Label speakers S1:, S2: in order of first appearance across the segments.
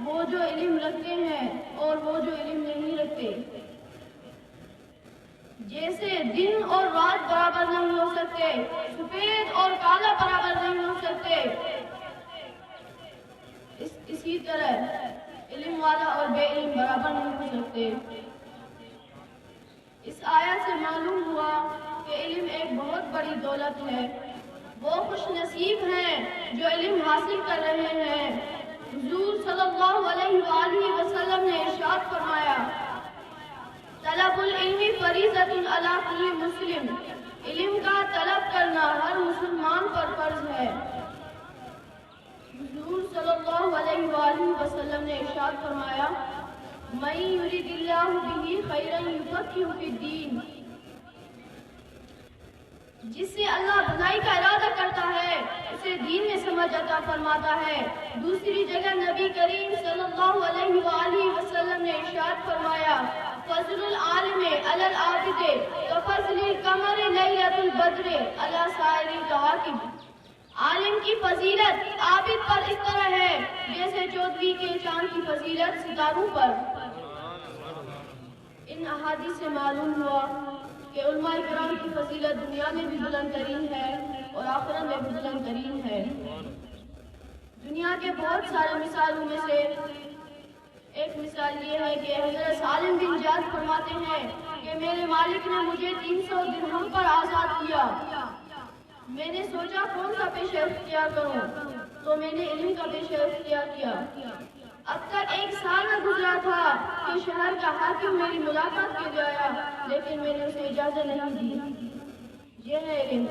S1: وہ جو علم رکھتے ہیں اور وہ جو علم نہیں رکھتے. جیسے دن اور رات برابر نہیں ہو سکتے، سفید اور کالا برابر نہیں ہو سکتے، اسی طرح علم والا اور بے علم برابر نہیں ہو سکتے. اس آیت سے معلوم ہوا کہ علم ایک بہت بڑی دولت ہے. وہ خوش نصیب ہیں جو علم حاصل کر رہے ہیں. حضور صلی اللہ علیہ وآلہ وسلم نے ارشاد فرمایا، طلب العلم فریضۃ علی کل مسلم. علم کا طلب کرنا ہر مسلمان پر فرض ہے. حضور صلی اللہ علیہ وآلہ وسلم نے ارشاد فرمایا، من یرید اللہ بہ خیرا یفقہہ فی الدین. جس سے اللہ بھلائی کا ارادہ کرتا ہے اسے دین میں سمجھ عطا فرماتا ہے. دوسری جگہ نبی کریم صلی اللہ علیہ وآلہ وسلم نے ارشاد فرمایا، فضل العالم علی العابد کفضل القمر لیلۃ البدر علی سائر الکواکب. عالم کی فضیلت عابد پر اس طرح ہے جیسے چودھویں کے چاند کی فضیلت ستاروں پر. ان احادیث سے معلوم ہوا کہ علماء کرام کی فضیلت دنیا میں بھی بلند ترین ہے اور آخرت میں بھی بلند ترین ہے. دنیا کے بہت سارے مثالوں میں سے ایک مثال یہ ہے کہ حضرت سالم بن زیاد فرماتے ہیں کہ میرے مالک نے مجھے 300 درہم پر آزاد کیا. میں نے سوچا کون سا پیشہ اختیار کروں تو میں نے علم کا پیشہ اختیار کیا. اب تک 1 سال نہ گزرا تھا کہ شہر کا حاکم میری ملاقات کے لیے آیا، لیکن میں نے اسے اجازت نہیں دی. یہ ہے علم.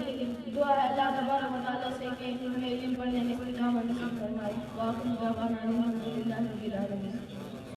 S1: دعا ہے اللہ تبارک و تعالیٰ سے کہ ہمیں علم پڑھنے میں استقامت نصیب فرمائے. واقعی دعوانا الحمدللہ.